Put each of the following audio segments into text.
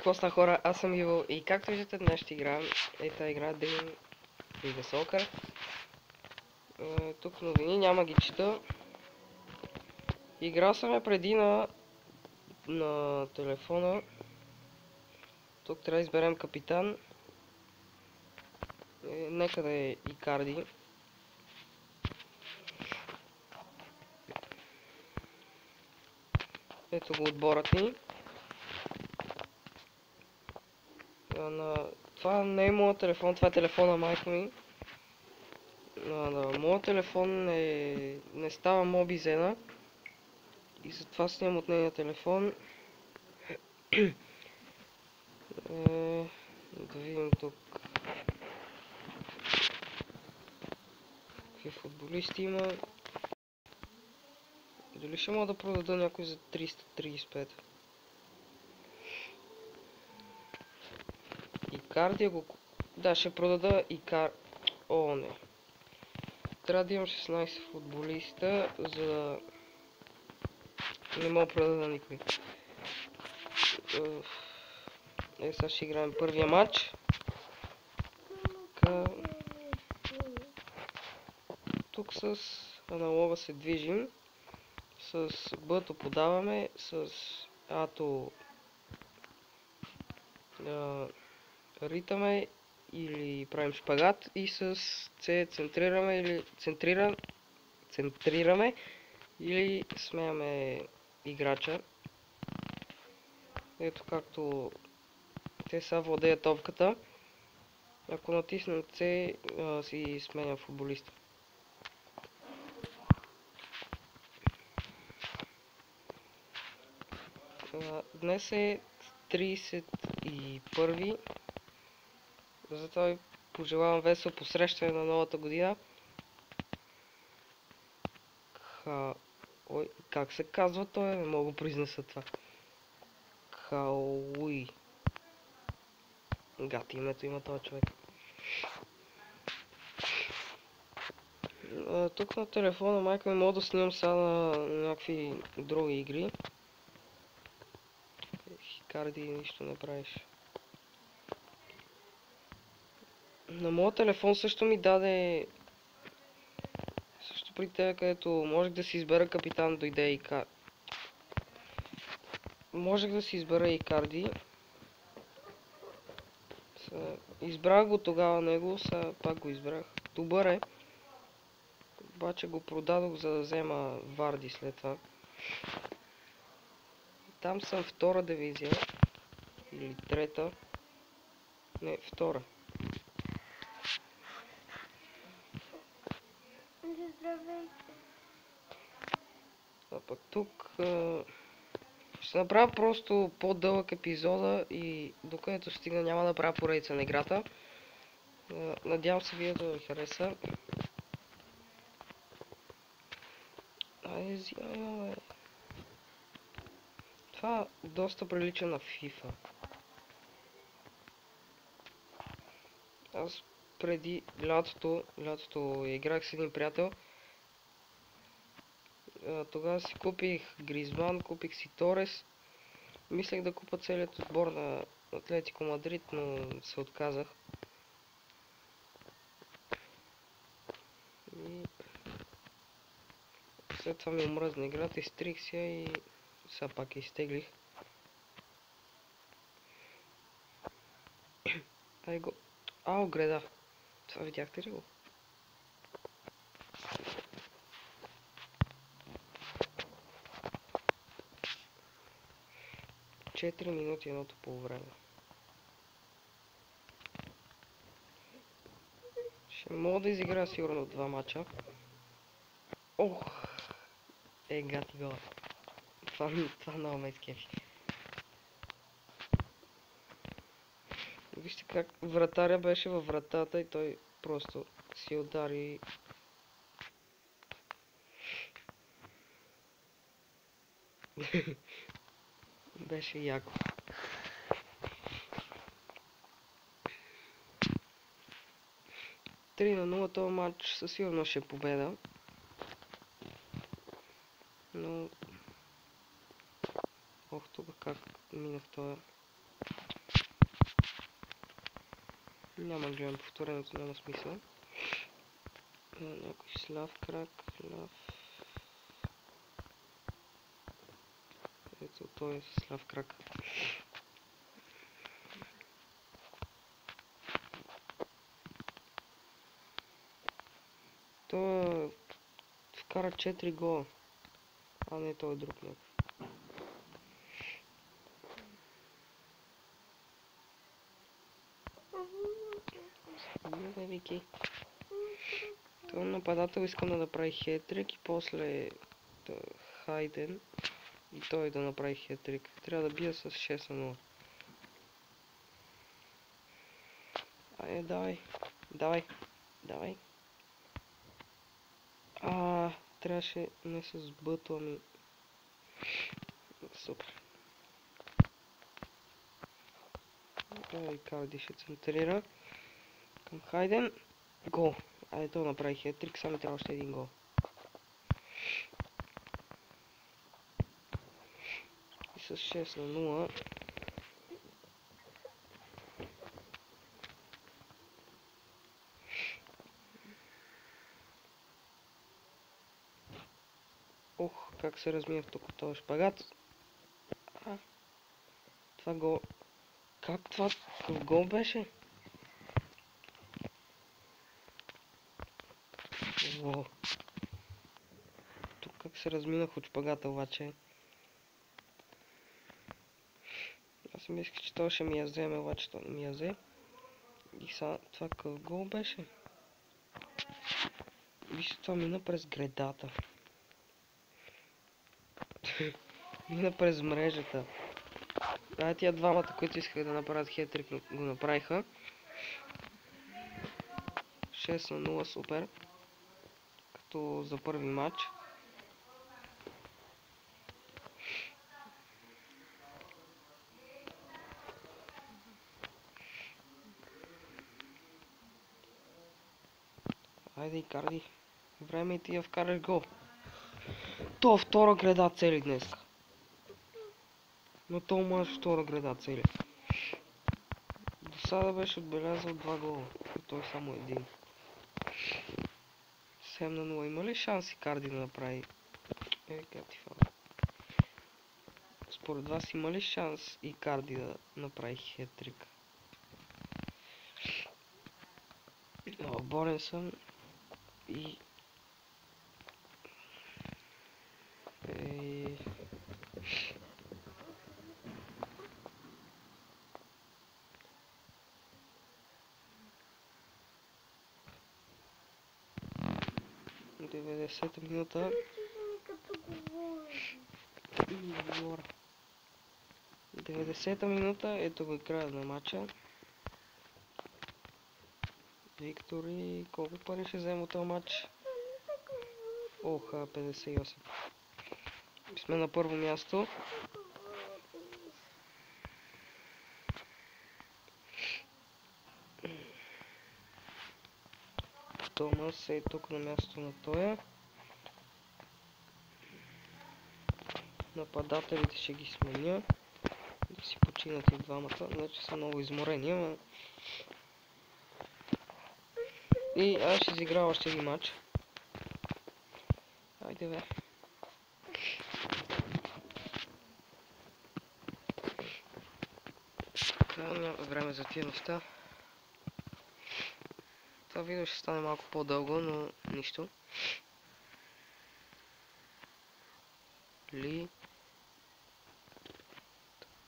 Какво става, хора? Аз съм Иво и както виждате днес ще играем тази игра Dream League Soccer. Тук новини няма ги чета. Играл съм я преди на телефона. Тук трябва да изберем капитан. Нека да е Икарди. Ето го отборът ни. Това не е моят телефон, това е телефона майка ми. Моят телефон не става Mobizena и затова снимам от нейния телефон. Да видим тук какви футболисти има. Дали ще мога да продада някой за 335? Икарди го... Да, ще продада О, не. Трябва да имам 16 футболиста, за да... Не мога да продада никой. Сега ще играем първия матч. Тук с аналога се движим. С Б-то подаваме, с А-то ритаме или правим шпагат и с С центрираме или центрираме или сменяме играча. Ето както те са владеят топката. Ако натиснем С, си сменя футболиста. Днес е 31-ви. Затова ви пожелавам весело посрещане на новата година. Ой, как се казва той? Не мога да произнеса това. Хауи. Гати името има този човек. Тук на телефона майка ми мога да снимам сега на някакви други игри. Хикарди нищо не правиш. На моят телефон също ми даде... Също при тебе, където можех да си избера капитан, дойде Можех да си избера Икарди. Избрах го тогава него, сега пак го избрах. Добър е. Обаче го продадох, за да взема Варди след това. Там съм втора дивизия. Или трета. Не, втора. Здравейте. А пък тук ще направя просто по-дълъг епизода и докъдето стигна няма да правя поредица на играта. Надявам се вие да ви хареса. Взимаме. Това доста прилича на FIFA. Аз преди лятото играх с един приятел. Тогава си купих Гризман, купих си Торес. Мислех да купа целият отбор на Атлетико Мадрид, но се отказах. И след това ми омръзна играта, изтрих си я и сега пак изтеглих. Ай го. Ао, греда. Това видяхте ли го? Четири минути едното по време. Ще мога да изиграя сигурно 2 мача. Ох! Гати гола. Това много ме изкефи. Вижте как вратаря беше във вратата и той просто си удари. Беше яко. 3-0 този матч със сигурност ще е победа. Но... Ох, тук как минах това. Няма да гледам повторението, няма смисъл. Някой сляв крак, ляв. Ето той е с ляв крак. Той вкара 4 гола. А не, той е друг някакъв. Бе, Вики. Той нападател иска да направи хетрик и после Хайден и той да направи хетрик. Трябва да бия с 6-0. Айде, давай. Давай. Давай. Трябваше не с бъто, ами... Супер. Карди ще центрира. Към Хайден. Гол. Айде, той направи хетрик, само трябва още един гол. И с 6-0. Ох, как се размия тук от този шпагат. Това гол... Как това гол беше? О, тук как се разминах от шпагата обаче. Аз си мислех, че той ще ми я вземе, обаче той не ми я взе. И сега това какъв гол беше? Вижте, това мина през гредата. Мина през мрежата. Тия двамата, които исках да направят хетрик, го направиха. 6-0, супер. Като за първи матч. Айде, Икарди. Време и ти я вкараш гол. То втора греда цели днес. Но то мъж втора греда цели. До сега беше отбелязал 2 гола. И той само един. 7-0. Има ли шанс Икарди да направи? Според вас има ли шанс Икарди да направи хетрик? Болен съм и... В 90-та минута. 90-та минута, ето го края на матча. Виктори, колко пари ще взема от този матч? Ох, 58. Сме на първо място. Томас е тук на мястото на тоя. Нападателите ще ги сменя. Да си починат и двамата. Значи са много изморени, ама... И аз ще изиграя още един матч. Айде, бе. Няма време за тия неща. Това видео ще стане малко по-дълго, но нищо.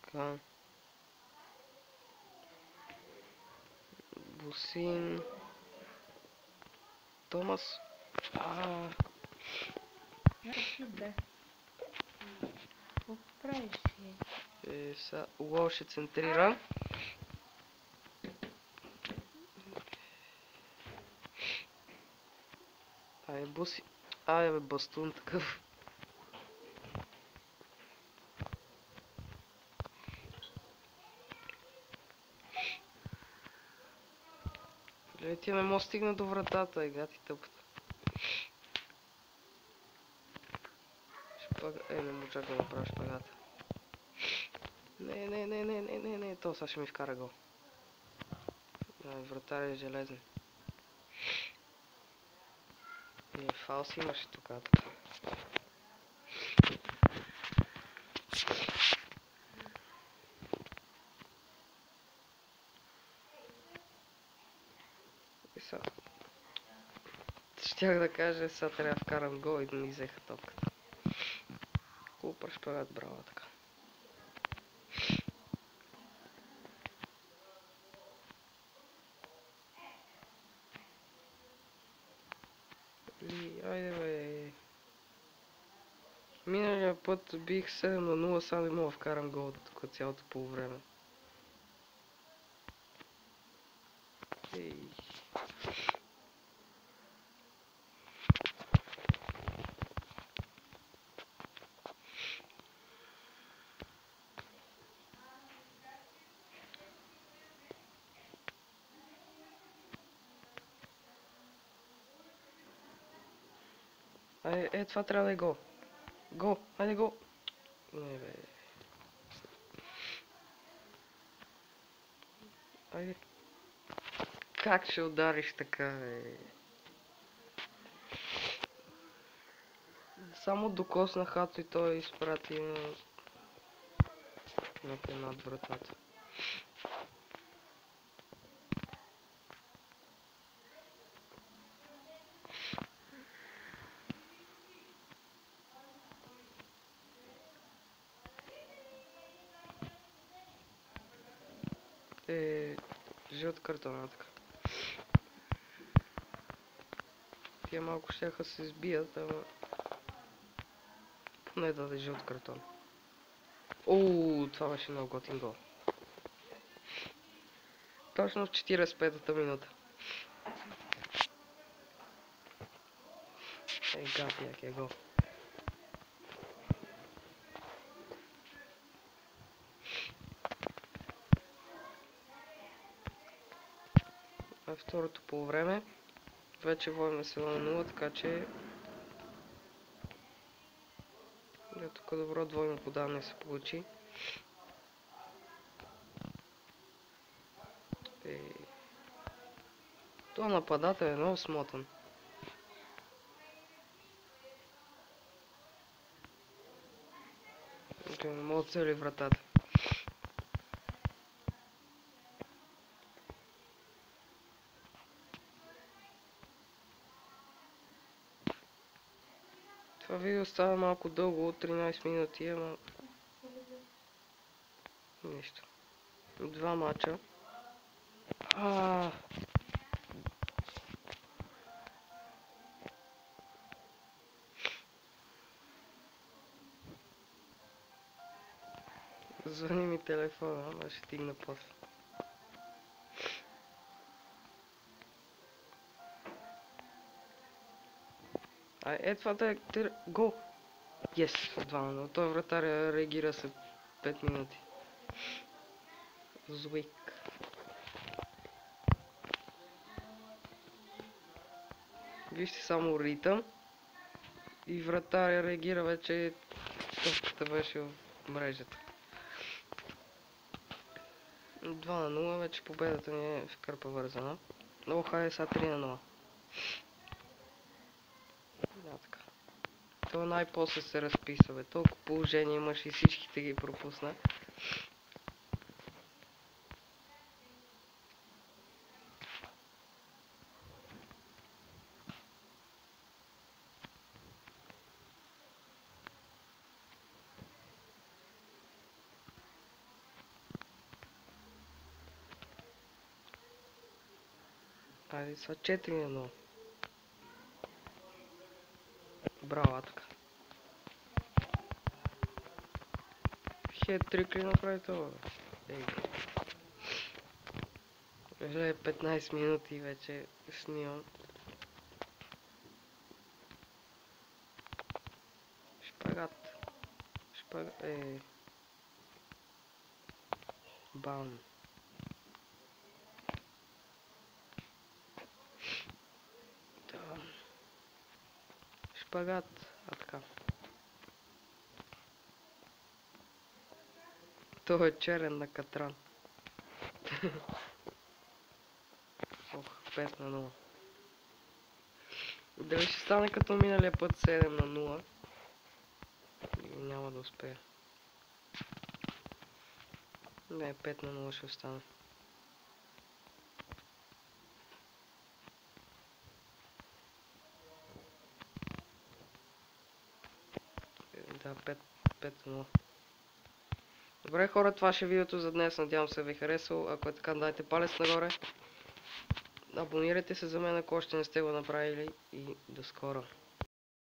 Така. Бусин. Томас. Какво правиш? Сега Уол ще центрира. Буси. Бе, бастун такъв. Гледай, тя не мога стигна до вратата, гати тъпата. Не можах да направя шпагата. Не, то сега ще ми вкара гол. Вратар е железен. Фалс имаше тук. И са... Щях да кажа, сега трябва да вкарам гол и да ми взеха топката. Хубаво прашпагат, браво така. Айде бе. Миналия път бих 7-0, сега не мога да вкарам гол тук цялото полувреме. Ей. Айде, това трябва да е гол. Гол, айде гол. Не бе. Айде. Как ще удариш така, бе? Само докосна хато и той изпрати някъде над вратата. Жълт картон, така. Тия малко щяха се сбият, ама... Поне даде жълт картон. Ооо, това беше много готин гол. Точно в 45-та минута. Гади, як е гол. А второто полувреме вече водим се на 0, така че тук добро двойно подаване се получи. Това нападател е много смотан. Не мога да цели вратата. Това видео става малко дълго, от 13 минути, ама... Нищо. 2 мача. Звъни ми телефона, ама ще стигна после. Това да е гол! Yes, 2-0. Той вратар реагира след 5 минути. Звик. Вижте само ритъм. И вратаря реагира вече, топката беше в мрежата. 2-0, вече победата ни е в кърпа вързана. Много хайде сега 3-0. Да, така. Това най-после се разписва, бе. Толкова положение имаш и всичките ги пропусна. Айде са 4-0. Браво, така. Хет-трик ли направи това? Вече 15 минути вече снимам. Шпагат. Бам. Шпагат, така. Той е черен на катран. 5 на 0. Дали ще стане като миналия път 7 на 0? Или няма да успея. Не, 5 на 0 ще остане. Да, 5 на 0. Добре хора, това ще е видеото за днес. Надявам се ви е харесало. Ако е така, дайте палец нагоре. Абонирайте се за мен, ако още не сте го направили. И до скоро.